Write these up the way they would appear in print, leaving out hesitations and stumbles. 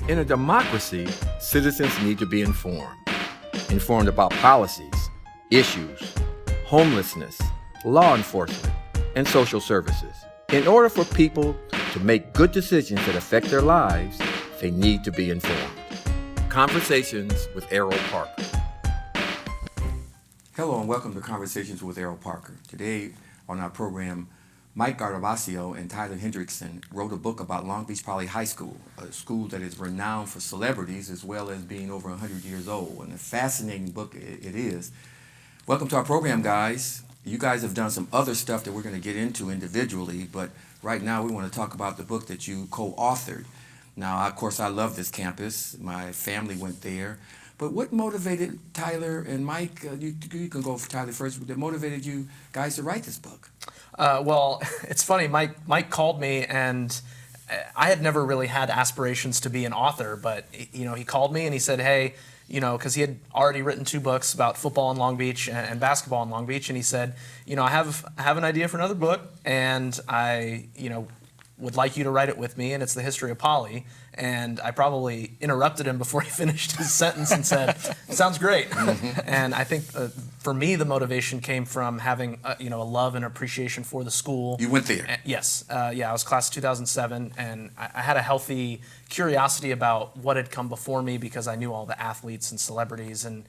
In a democracy, citizens need to be informed. Informed about policies, issues, homelessness, law enforcement, and social services. In order for people to make good decisions that affect their lives, they need to be informed. Conversations with Erroll Parker. Hello and welcome to Conversations with Erroll Parker. Today on our program, Mike Garabasio and Tyler Hendrickson wrote a book about Long Beach Poly High School, a school that is renowned for celebrities as well as being over 100 years old. And a fascinating book it is. Welcome to our program, guys. You guys have done some other stuff that we're going to get into individually, but right now we want to talk about the book that you co-authored. Now, of course, I love this campus. My family went there. But what motivated Tyler and Mike, you can go for Tyler first, that motivated you guys to write this book? Well, it's funny, Mike called me, and I had never really had aspirations to be an author, but he called me and he said, hey, because he had already written 2 books about football in Long Beach and basketball in Long Beach, and he said, I have an idea for another book, and I would like you to write it with me, and it's the history of Poly. And I probably interrupted him before he finished his sentence and said, sounds great. And I think for me, the motivation came from having a love and appreciation for the school. You went there? Yes. I was class of 2007, and I had a healthy curiosity about what had come before me because I knew all the athletes and celebrities and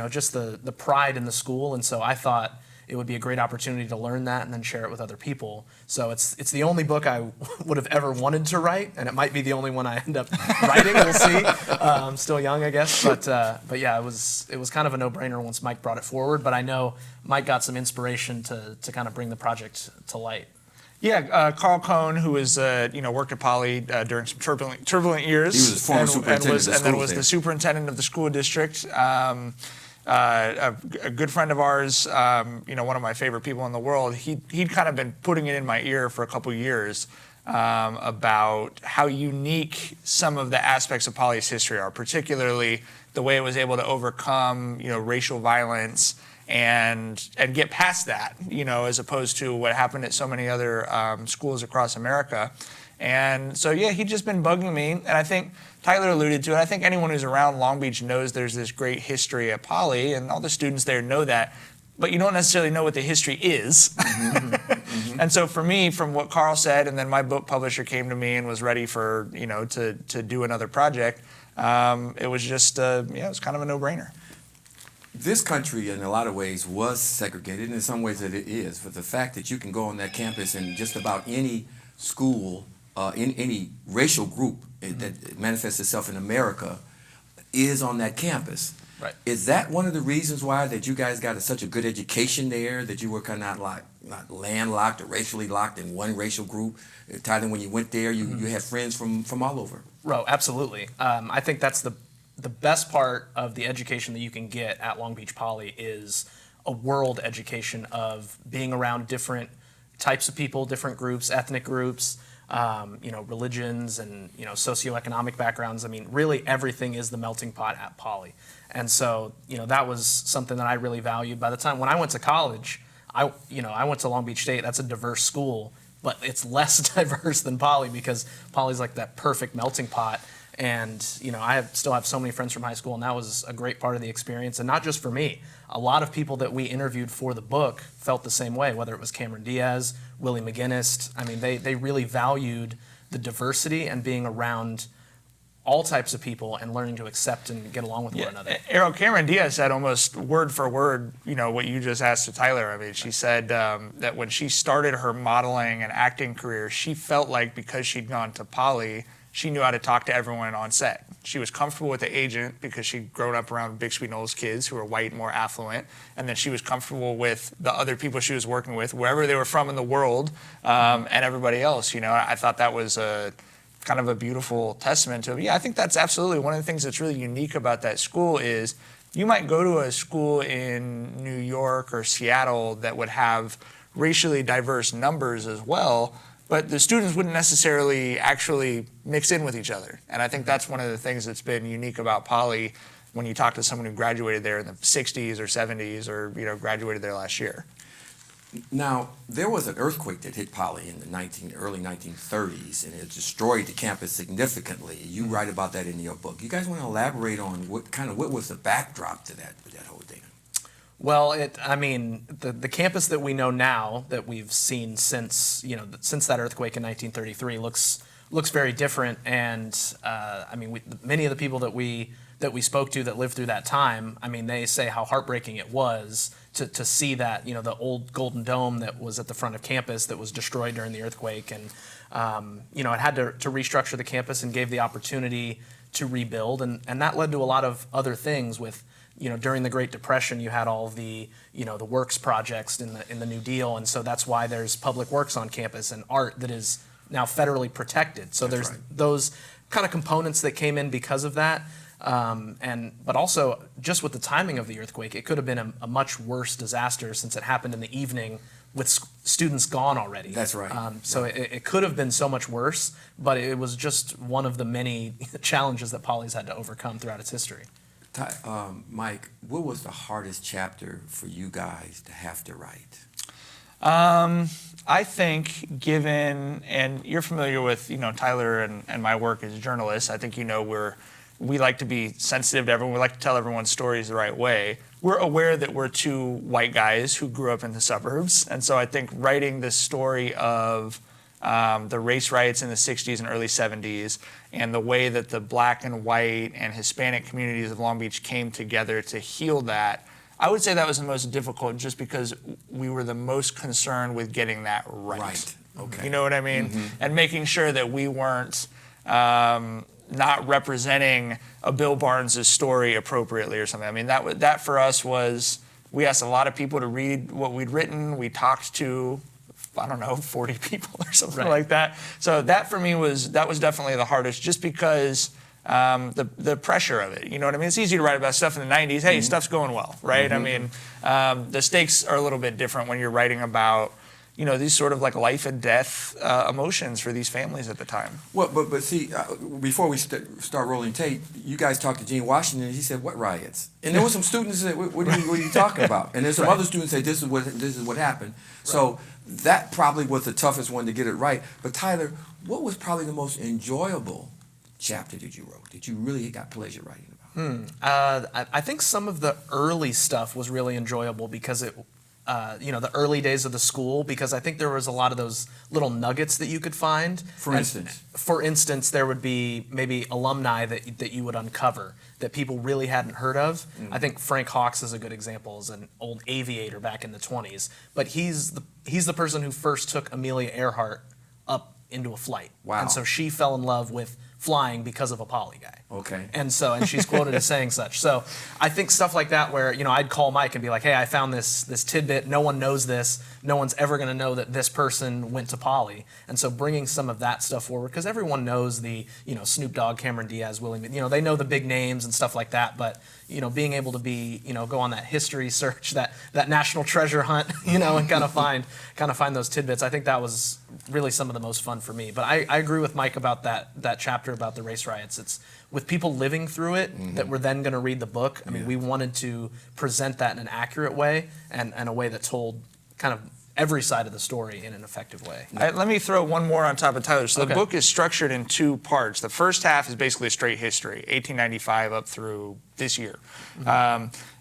just the pride in the school. And so I thought it would be a great opportunity to learn that and then share it with other people. So it's the only book I would have ever wanted to write, and it might be the only one I end up writing. We'll see. I'm still young, I guess, but yeah, it was kind of a no-brainer once Mike brought it forward. But I know Mike got some inspiration to kind of bring the project to light. Yeah, Carl Cohn, who was worked at Poly during some turbulent years. He was former superintendent of the and then was the superintendent of the school district. A good friend of ours, one of my favorite people in the world, he'd kind of been putting it in my ear for a couple years about how unique some of the aspects of Poly's history are, particularly the way it was able to overcome, racial violence and get past that, as opposed to what happened at so many other schools across America. And so, yeah, he'd just been bugging me, and I think Tyler alluded to it. I think anyone who's around Long Beach knows there's this great history at Poly, and all the students there know that, but you don't necessarily know what the history is. And so for me, from what Carl said, and then my book publisher came to me and was ready for, to do another project, it was just, it was kind of a no-brainer. This country, in a lot of ways, was segregated, and in some ways it is. But the fact that you can go on that campus and just about any school, in any racial group that manifests itself in America is on that campus. Right. Is that one of the reasons why that you guys got such a good education there, that you were kind of not landlocked or racially locked in one racial group? Tyler, when you went there, you had friends from all over. Oh, absolutely. I think that's the best part of the education that you can get at Long Beach Poly is a world education of being around different types of people, different groups, ethnic groups, religions and, socioeconomic backgrounds. I mean, really everything is the melting pot at Poly. And so, that was something that I really valued. By the time when I went to college, I went to Long Beach State. That's a diverse school, but it's less diverse than Poly because Poly's like that perfect melting pot. And, I still have so many friends from high school, and that was a great part of the experience. And not just for me. A lot of people that we interviewed for the book felt the same way, whether it was Cameron Diaz, Willie McGinnis. I mean, they really valued the diversity and being around all types of people and learning to accept and get along with one another. Erroll, Cameron Diaz said almost word for word, what you just asked to Tyler. I mean, she said that when she started her modeling and acting career, she felt like because she'd gone to Poly, she knew how to talk to everyone on set. She was comfortable with the agent because she'd grown up around Big Sweet Knolls kids who were white, more affluent. And then she was comfortable with the other people she was working with, wherever they were from in the world, and everybody else. I thought that was kind of a beautiful testament to it. Yeah, I think that's absolutely one of the things that's really unique about that school is you might go to a school in New York or Seattle that would have racially diverse numbers as well, but the students wouldn't necessarily actually mix in with each other. And I think that's one of the things that's been unique about Poly when you talk to someone who graduated there in the 60s or 70s or graduated there last year. Now, there was an earthquake that hit Poly in the early 1930s, and it destroyed the campus significantly. You write about that in your book. You guys want to elaborate on what was the backdrop to that whole thing? Well, I mean, the campus that we know now, that we've seen since that earthquake in 1933, looks very different. And I mean, many of the people that we spoke to that lived through that time, I mean, they say how heartbreaking it was to see that, the old Golden Dome that was at the front of campus that was destroyed during the earthquake. And, it had to restructure the campus and gave the opportunity to rebuild. And that led to a lot of other things with, during the Great Depression, you had all of the works projects in the New Deal. And so that's why there's public works on campus and art that is now federally protected. So That's there's right. those kind of components that came in because of that. But also just with the timing of the earthquake, it could have been a much worse disaster since it happened in the evening with students gone already. That's right. So it could have been so much worse, but it was just one of the many challenges that Poly's had to overcome throughout its history. Mike, what was the hardest chapter for you guys to have to write? I think given, and you're familiar with, Tyler and my work as journalists, I think we like to be sensitive to everyone. We like to tell everyone's stories the right way. We're aware that we're two white guys who grew up in the suburbs. And so I think writing the story of the race riots in the 60s and early 70s and the way that the black and white and Hispanic communities of Long Beach came together to heal that, I would say that was the most difficult just because we were the most concerned with getting that right. Right. Okay. You know what I mean? Mm-hmm. And making sure that we weren't not representing a Bill Barnes' story appropriately or something. I mean, that for us was, we asked a lot of people to read what we'd written. We talked to, 40 people or something like that. So that for me was definitely the hardest, just because the pressure of it. You know what I mean? It's easy to write about stuff in the 90s. Hey, stuff's going well, right? Mm-hmm. I mean, the stakes are a little bit different when you're writing about, these sort of like life and death emotions for these families at the time. Well, but see, before we start rolling tape, you guys talked to Gene Washington, and he said, "What riots?" And there were some students that, "What are you talking about?" And there's some other students that say, "This is what happened." Right. So that probably was the toughest one to get it right. But Tyler, what was probably the most enjoyable chapter that you wrote, that you really got pleasure writing about? I think some of the early stuff was really enjoyable because the early days of the school, because I think there was a lot of those little nuggets that you could find. For instance, there would be maybe alumni that you would uncover that people really hadn't heard of. I think Frank Hawks is a good example, as an old aviator back in the 20s. But he's the person who first took Amelia Earhart up into a flight. Wow. And so she fell in love with flying because of a Poly guy. Okay. And she's quoted as saying such. So I think stuff like that where, I'd call Mike and be like, hey, I found this tidbit. No one knows this. No one's ever going to know that this person went to Poly. And so bringing some of that stuff forward, because everyone knows the, Snoop Dogg, Cameron Diaz, Willie, they know the big names and stuff like that. But, being able to be, go on that history search, that national treasure hunt, and kind of find those tidbits. I think that was really some of the most fun for me. But I agree with Mike about that chapter about the race riots. It's with people living through it that we're then going to read the book. I mean, we wanted to present that in an accurate way and a way that told kind of every side of the story in an effective way. Let me throw one more on top of Tyler. So the Okay. book is structured in two parts. The first half is basically straight history, 1895 up through this year.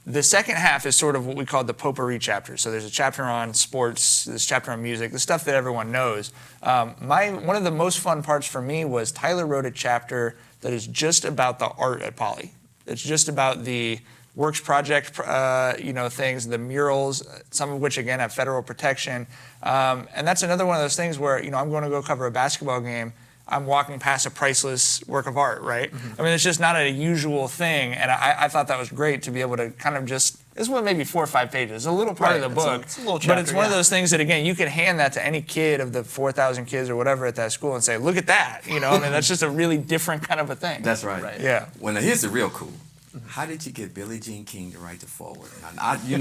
The second half is sort of what we call the potpourri chapters. So there's a chapter on sports, there's a chapter on music, the stuff that everyone knows. One of the most fun parts for me was Tyler wrote a chapter that is just about the art at Poly. It's just about the works project, things, the murals, some of which again have federal protection. And that's another one of those things where, I'm going to go cover a basketball game. I'm walking past a priceless work of art, right? I mean, it's just not a usual thing. And I thought that was great to be able to kind of just, this was maybe 4 or 5 pages, a little part of the book. It's a little but chapter, it's one of those things that, again, you can hand that to any kid of the 4,000 kids or whatever at that school and say, look at that. I mean, that's just a really different kind of a thing. That's right. Yeah. Well, now here's the real cool. How did you get Billie Jean King to write the foreword? I've been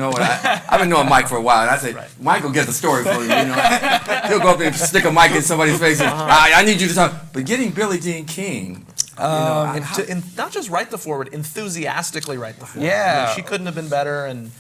knowing Mike for a while, and I said, Mike will get the story for you. He'll go up there and stick a mic in somebody's face. And, I need you to talk. But getting Billie Jean King, and not just write the foreword, enthusiastically write the foreword. Yeah. She couldn't have been better, and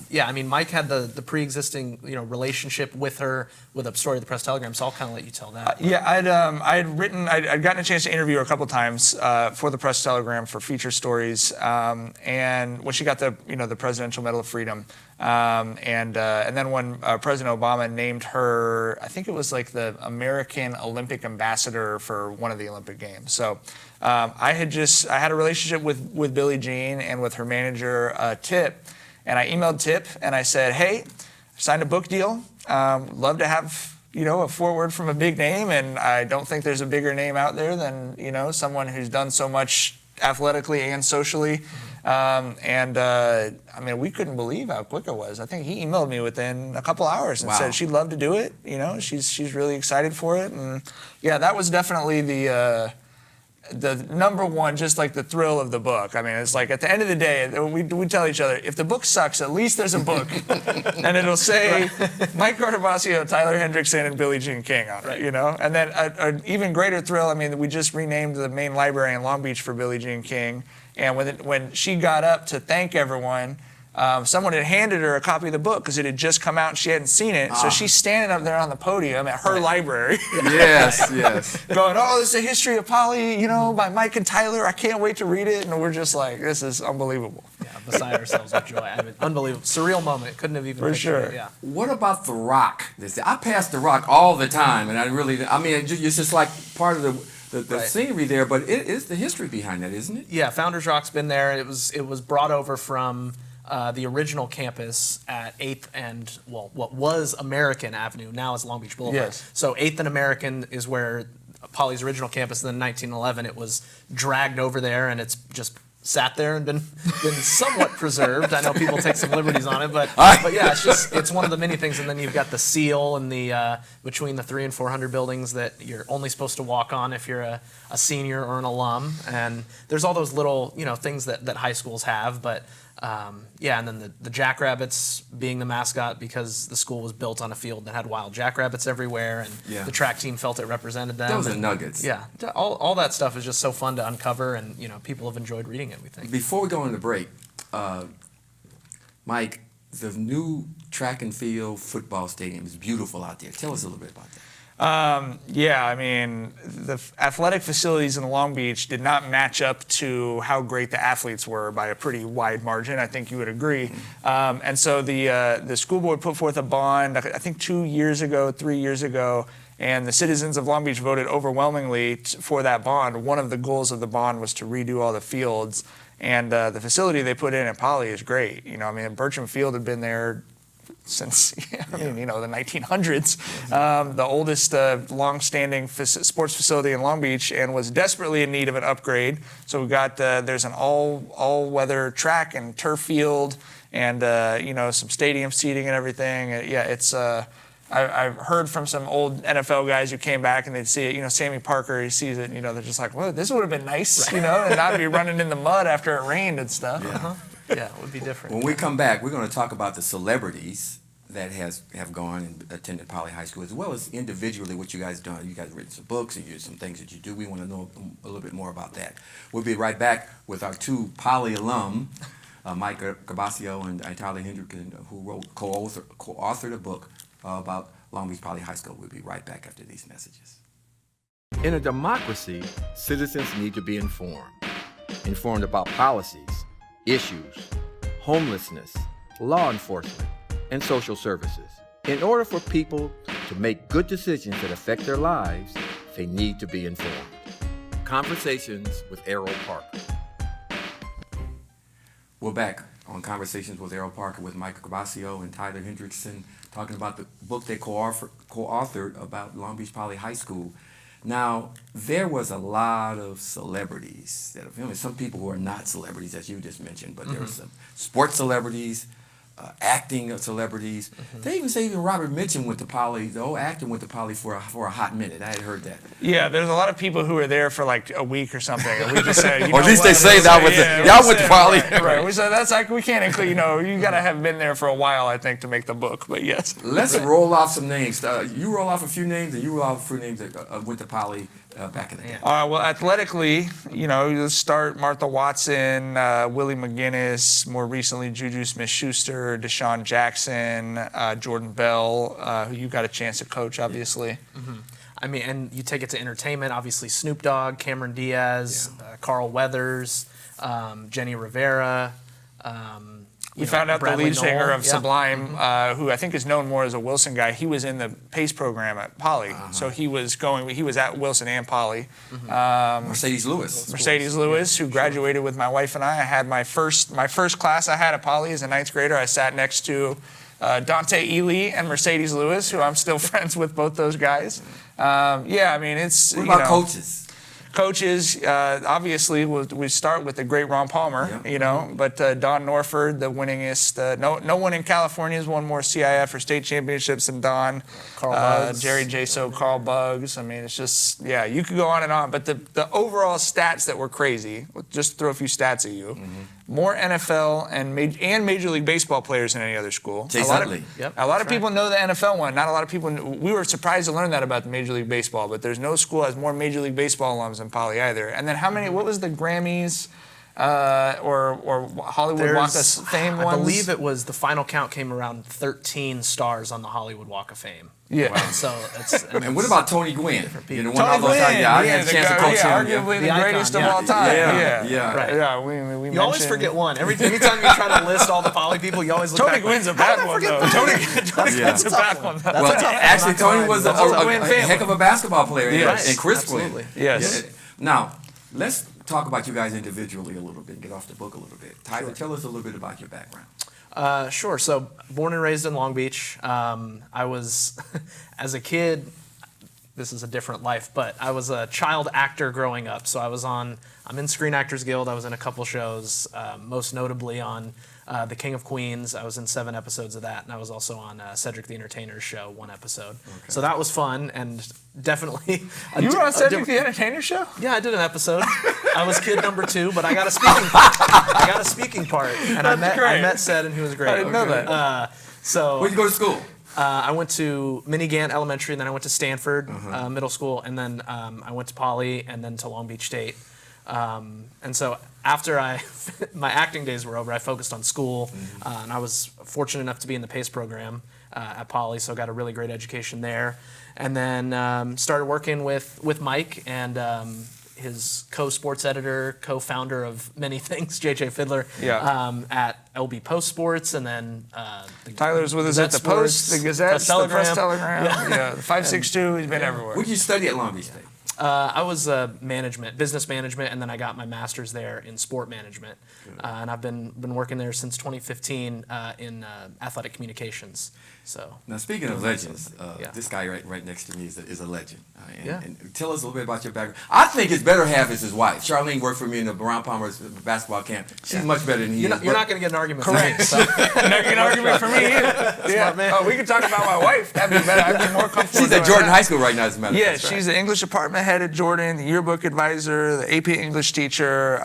Yeah, I mean, Mike had the pre-existing relationship with her with a story of the Press Telegram, so I'll kind of let you tell that. Yeah, I'd gotten a chance to interview her a couple times for the Press Telegram for feature stories, and when she got the Presidential Medal of Freedom, and then when President Obama named her, I think it was like the American Olympic Ambassador for one of the Olympic Games. So I had a relationship with Billie Jean and with her manager Tip, and I emailed Tip and I said, hey, I signed a book deal. Love to have a foreword from a big name, and I don't think there's a bigger name out there than someone who's done so much athletically and socially. I mean, we couldn't believe how quick it was. I think he emailed me within a couple hours and said she'd love to do it. She's really excited for it, and yeah, that was definitely the number one, just like the thrill of the book. I mean, it's like at the end of the day, we tell each other, if the book sucks, at least there's a book, and it'll say Mike Gardabasio, Tyler Hendrickson, and Billie Jean King on it, And then an even greater thrill. I mean, we just renamed the main library in Long Beach for Billie Jean King, and when she got up to thank everyone, someone had handed her a copy of the book because it had just come out and she hadn't seen it. So she's standing up there on the podium at her library. Yes. Going, oh, this is a history of Polly, by Mike and Tyler. I can't wait to read it. And we're just like, this is unbelievable. Yeah, beside ourselves with joy. I mean, unbelievable. Surreal moment. Couldn't have even For pictured sure. it. Yeah. What about The Rock? I pass The Rock all the time, and it's just like part of the scenery there, but it is the history behind that, isn't it? Yeah, Founders Rock's been there. It was brought over from the original campus at 8th and, what was American Avenue, now is Long Beach Boulevard. Yes. So 8th and American is where Poly's original campus, and then in 1911 it was dragged over there, and it's just sat there and been somewhat preserved. I know people take some liberties on it, but yeah, it's one of the many things. And then you've got the seal and the between the 300 and 400 buildings that you're only supposed to walk on if you're a senior or an alum. And there's all those little things that high schools have, but yeah, and then the jackrabbits being the mascot because the school was built on a field that had wild jackrabbits everywhere, and the track team felt it represented them. Those are nuggets. Yeah, all that stuff is just so fun to uncover, and people have enjoyed reading it, we think. Before we go on the break, Mike, the new track and field football stadium is beautiful out there. Tell us a little bit about that. Yeah, I mean, the athletic facilities in Long Beach did not match up to how great the athletes were by a pretty wide margin. I think you would agree. And so the school board put forth a bond, I think 3 years ago, and the citizens of Long Beach voted overwhelmingly for that bond. One of the goals of the bond was to redo all the fields. And the facility they put in at Poly is great. Bertram Field had been there since the 1900s, the oldest long-standing sports facility in Long Beach, and was desperately in need of an upgrade. So we got there's an all-weather track and turf field, and some stadium seating and everything. Yeah, it's. I've heard from some old NFL guys who came back and they'd see it. Sammy Parker, he sees it. They're just like, well, this would have been nice, and not be running in the mud after it rained and stuff. Yeah. Yeah, it would be different. When we come back, we're going to talk about the celebrities that have gone and attended Poly High School, as well as individually what you guys done. You guys have written some books and some things that you do. We want to know a little bit more about that. We'll be right back with our two Poly alum, Mike Gardabasio and Tyler Hendrickson, who co-authored a book about Long Beach Poly High School. We'll be right back after these messages. In a democracy, citizens need to be informed about policies, issues, homelessness, law enforcement, and social services. In order for people to make good decisions that affect their lives, they need to be informed. Conversations with Erroll Parker. We're back on Conversations with Erroll Parker with Mike Gardabasio and Tyler Hendrickson, talking about the book they co-authored about Long Beach Poly High School. Now, there was a lot of celebrities that have, some people who are not celebrities, as you just mentioned, but there were some sports celebrities, acting celebrities. They even say Robert Mitchum went to Poly, the old actor went to Poly for a hot minute. I had heard that. Yeah, there's a lot of people who were there for like a week or something. And we just said, or at least they say that y'all went to Poly. Right. We said that's like we can't include. You got to have been there for a while, I think, to make the book. But yes. Let's roll off some names. You roll off a few names, and you roll off a few names that went to Poly back in the day? Well, athletically, you start Martha Watson, Willie McGinnis, more recently Juju Smith-Schuster, Deshaun Jackson, Jordan Bell, who you got a chance to coach, obviously. Mm-hmm. I mean, and you take it to entertainment, obviously Snoop Dogg, Cameron Diaz, Carl Weathers, Jenny Rivera. We found out Bradley the lead singer Noel. of Sublime, who I think is known more as a Wilson guy. He was in the PACE program at Poly, so he was at Wilson and Poly. Mercedes Lewis, who graduated with my wife and I. I had my first class I had at Poly as a ninth grader. I sat next to Dante Ely and Mercedes Lewis, who I'm still friends with, both those guys. I mean, it's What about coaches? Coaches, obviously, we start with the great Ron Palmer, but Don Norford, the winningest. No one in California has won more CIF or state championships than Don. Carl Buggs. Jerry Jaso, Carl Buggs. I mean, it's just, you could go on and on. But the overall stats that were crazy, just throw a few stats at you. More NFL and Major League Baseball players than any other school. Chase Utley. A lot of people know the NFL one. Not a lot of people. We were surprised to learn that about the Major League Baseball, but there's no school that has more Major League Baseball alums than Poly either. And then how many? What was the Grammys or Hollywood Walk of Fame ones? I believe it was the final count came around 13 stars on the Hollywood Walk of Fame. Yeah. Wow. So it's And what about Tony Gwynn? people. One of those times, I had a chance to coach him. Arguably the The greatest icon, of all time. Yeah. Right. Yeah, we You always forget one. Anytime you try to list all the Poly people, you always look Tony back. Gwynn's a bad one, though. Tony Gwynn's a bad one. Well, actually, Tony was a Gwynn family. heck of a basketball player, Yes. and Chris Absolutely. Gwynn. Yes. Yeah. Now, let's talk about you guys individually a little bit, get off the book a little bit. Tyler, tell us a little bit about your background. Sure. So, born and raised in Long Beach. I was, as a kid, this is a different life, but I was a child actor growing up. So I'm in Screen Actors Guild. I was in a couple shows, most notably on The King of Queens. I was in 7 episodes of that, and I was also on Cedric the Entertainer's show, 1 episode. Okay. So that was fun, and definitely. You were on Cedric the Entertainer show? Yeah, I did an episode. I was kid number 2, but I got a speaking part, and I met Ced, and he was great. I didn't know that. So Where'd you go to school? I went to Minigant Elementary, and then I went to Stanford Middle School, and then I went to Poly, and then to Long Beach State. And so after my acting days were over, I focused on school, and I was fortunate enough to be in the PACE program at Poly, so I got a really great education there. And then started working with Mike and his co-sports editor, co-founder of many things, JJ Fiddler, at LB Post Sports, and then Tyler's with us at the Post, the Gazette, the Press Telegram, the 562. He's been everywhere. What did you study at Long Beach State? I was business management, and then I got my master's there in sport management. And I've been working there since 2015 in athletic communications. So Now, speaking of legends, this guy right next to me is a legend. And tell us a little bit about your background. I think his better half is his wife. Charlene worked for me in the Ron Palmer's basketball camp. She's much better than he is. You're not going to get an argument. Correct. From me, so. Not an argument for me either. Smart man. Oh, we could talk about my wife. That'd be better. I'd be more comfortable. She's at doing Jordan that. High School right now, as a matter of Yeah, fact. she's the English department head at Jordan, the yearbook advisor, the AP English teacher.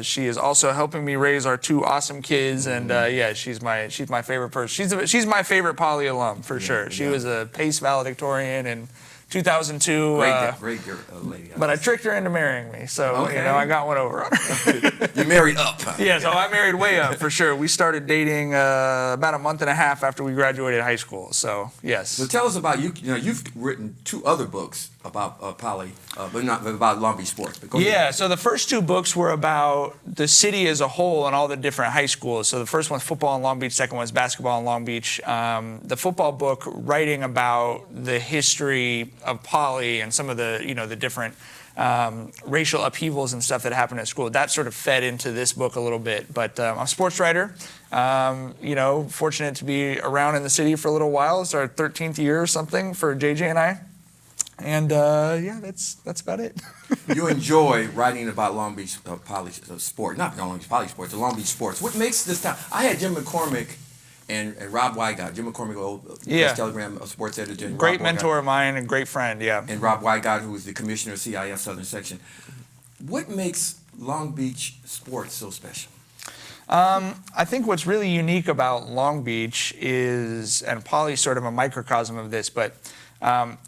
She is also helping me raise our 2 awesome kids, and she's my favorite person. She's my favorite Poly alum for sure. She was a PACE valedictorian in 2002. Great lady. But I tricked her into marrying me, so I got one over on her. You married up. Yeah, so I married way up for sure. We started dating about a month and a half after we graduated high school. So yes. So tell us about you. You've written 2 other books about Poly, but not about Long Beach sports. But go ahead. So the first 2 books were about the city as a whole and all the different high schools. So the first one's football in Long Beach, second one's basketball in Long Beach. The football book, writing about the history of Poly and some of the the different racial upheavals and stuff that happened at school. That sort of fed into this book a little bit. But I'm a sports writer. Fortunate to be around in the city for a little while. It's our 13th year or something for JJ and I. And that's about it. You enjoy writing about Long Beach Poly sport, not Long Beach Poly sports, the Long Beach sports. What makes this town? I had Jim McCormick and Rob Wygott. Jim McCormick, old Press Telegram sports editor. And Great Rob mentor Wygott, of mine and great friend, and Rob Wygott, who was the commissioner of CIF Southern Section. What makes Long Beach sports so special? I think what's really unique about Long Beach is, and Poly's sort of a microcosm of this, but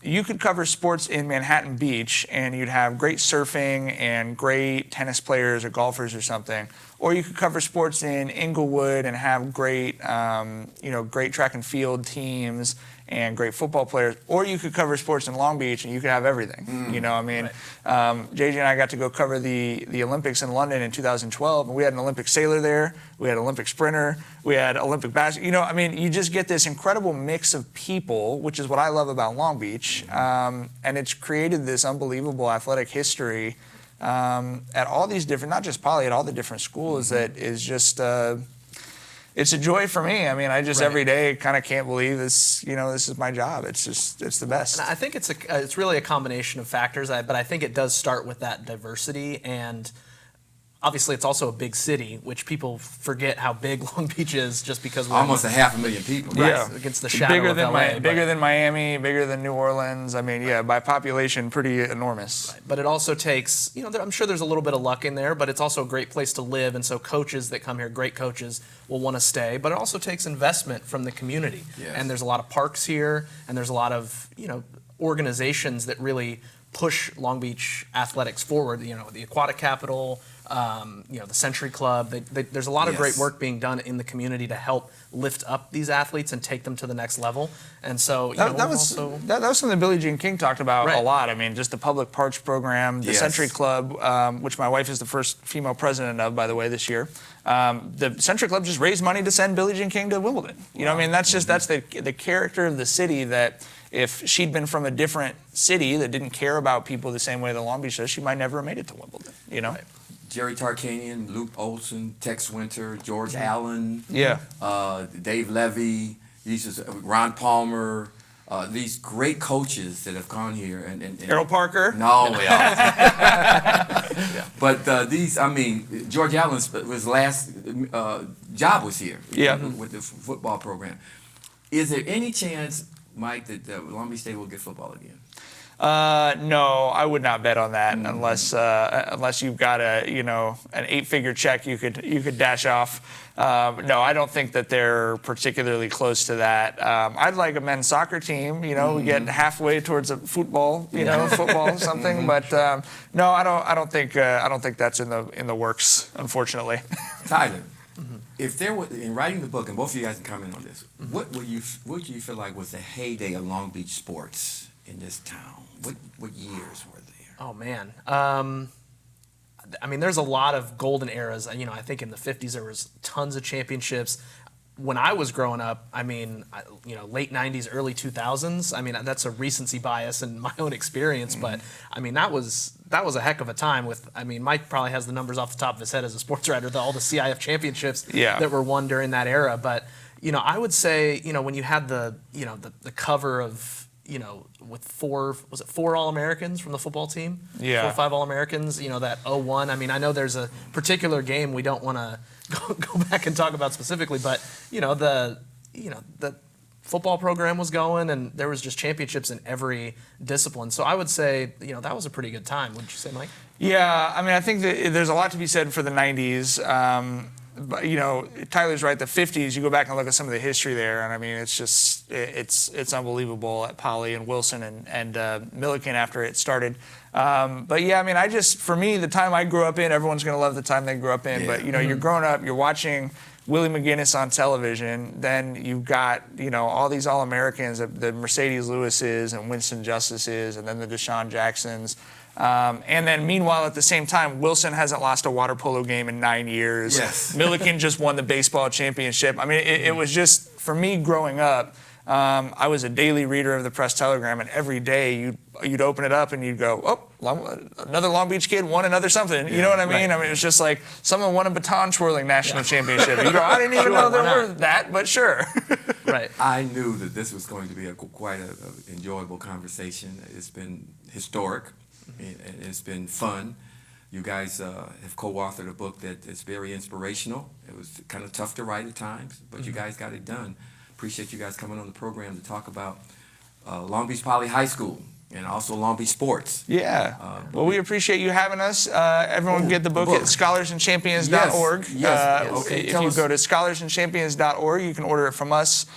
You could cover sports in Manhattan Beach, and you'd have great surfing and great tennis players or golfers or something. Or you could cover sports in Inglewood and have great, great track and field teams and great football players. Or you could cover sports in Long Beach and you could have everything. JJ and I got to go cover the Olympics in London in 2012, and we had an Olympic sailor there, we had an Olympic sprinter, we had Olympic basketball. You just get this incredible mix of people, which is what I love about Long Beach, and it's created this unbelievable athletic history at all these different, not just Poly, at all the different schools that is just, it's a joy for me. I just every day kind of can't believe this, this is my job. It's the best. And I think it's really a combination of factors, but I think it does start with that diversity, and obviously it's also a big city, which people forget how big Long Beach is just because we're almost 500,000 people. Right, Yeah. against the shadow of LA. Bigger than Miami, bigger than New Orleans. By population, pretty enormous. Right. But it also takes, I'm sure there's a little bit of luck in there, but it's also a great place to live. And so coaches that come here, great coaches, will want to stay. But it also takes investment from the community. Yes. And there's a lot of parks here, and there's a lot of, organizations that really push Long Beach athletics forward. The Aquatic Capital, the Century Club. There's a lot of great work being done in the community to help lift up these athletes and take them to the next level. And so that was something Billie Jean King talked about a lot. Just the public parks program, the Century Club, which my wife is the first female president of, by the way, this year. The Century Club just raised money to send Billie Jean King to Wimbledon. That's the character of the city that. If she'd been from a different city that didn't care about people the same way that Long Beach does, she might never have made it to Wimbledon. Right. Jerry Tarkanian, Luke Olson, Tex Winter, George Allen, Dave Levy, Ron Palmer, these great coaches that have gone here. And Erroll Parker? No, But George Allen's last job was here with the football program. Is there any chance, Mike, that Long Beach State will get football again? No, I would not bet on that unless you've got an 8-figure check you could dash off. No, I don't think that they're particularly close to that. I'd like a men's soccer team. We get halfway towards a football, football something. But no, I don't think that's in the works, unfortunately. Tyler. If there were, in writing the book, and both of you guys can comment on this, what do you feel like was the heyday of Long Beach sports in this town? What years were there? Oh man, there's a lot of golden eras. I think in the 50s there was tons of championships. When I was growing up, late 90s, early 2000s. That's a recency bias in my own experience, but that was a heck of a time. Mike probably has the numbers off the top of his head as a sports writer, all the CIF championships that were won during that era. But I would say when you had the cover of with four All-Americans from the football team? 4 or 5 All-Americans, that 01. I know there's a particular game we don't want to go back and talk about specifically, but the football program was going, and there was just championships in every discipline. So I would say, that was a pretty good time. Wouldn't you say, Mike? Yeah, I think that there's a lot to be said for the 90s. But Tyler's right. The 50s, you go back and look at some of the history there, and it's just it's unbelievable at Poly and Wilson and Millikan after it started. But yeah, for me, the time I grew up in, everyone's going to love the time they grew up in. Yeah. But you're growing up, you're watching Willie McGinnis on television. Then you've got all these All-Americans, the Mercedes Lewises and Winston Justices, and then the Deshaun Jacksons. And then meanwhile, at the same time, Wilson hasn't lost a water polo game in 9 years. Yes. Millikan just won the baseball championship. It was just, for me growing up, I was a daily reader of the Press Telegram, and every day you'd open it up and you'd go, another Long Beach kid won another something. You know what I mean? Right. It was just like someone won a baton twirling national championship. You go, I didn't even know there were that, but sure. Right. I knew that this was going to be quite an enjoyable conversation. It's been historic. And it's been fun. You guys have co-authored a book that is very inspirational. It was kind of tough to write at times, but you guys got it done. Appreciate you guys coming on the program to talk about Long Beach Poly High School and also Long Beach sports. Yeah. Well, we appreciate you having us. Everyone can get the book at scholarsandchampions.org. Yes. Okay. If you go to scholarsandchampions.org, you can order it from us.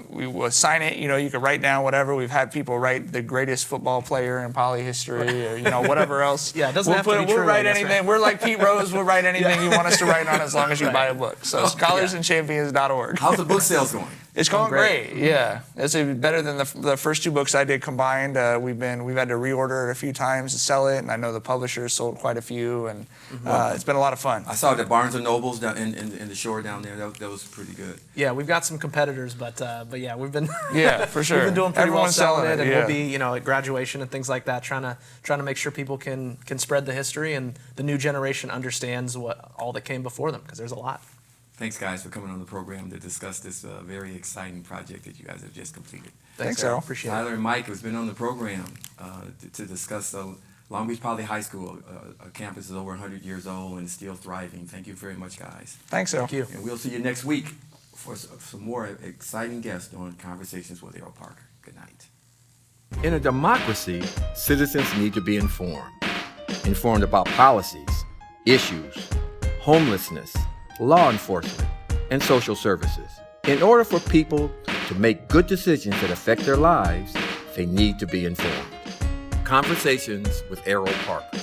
We will sign it. You can write down whatever. We've had people write the greatest football player in Poly history, or whatever else. Yeah, it doesn't have to be true. We'll write I guess, anything. right? We're like Pete Rose. We'll write anything you want us to write on as long as you buy a book. So scholarsandchampions.org. How's the book sales going? It's going great. Yeah, it's better than the first 2 books I did combined. We've had to reorder it a few times to sell it, and I know the publishers sold quite a few, and it's been a lot of fun. I saw the Barnes and Nobles down in the shore down there. That was pretty good. Yeah, we've got some competitors, but yeah, we've been For sure. we've been doing pretty Everyone's well selling it, and yeah. we'll be at graduation and things like that, trying to make sure people can spread the history and the new generation understands what all that came before them, because there's a lot. Thanks, guys, for coming on the program to discuss this very exciting project that you guys have just completed. Thanks, Erroll. Appreciate it. Tyler and Mike has been on the program to discuss Long Beach Poly High School. A campus is over 100 years old and still thriving. Thank you very much, guys. Thanks, Erroll. Thank you. And we'll see you next week for some more exciting guests on Conversations with Erroll Parker. Good night. In a democracy, citizens need to be informed. Informed about policies, issues, homelessness, law enforcement, and social services. In order for people to make good decisions that affect their lives, they need to be informed. Conversations with Erroll Parker.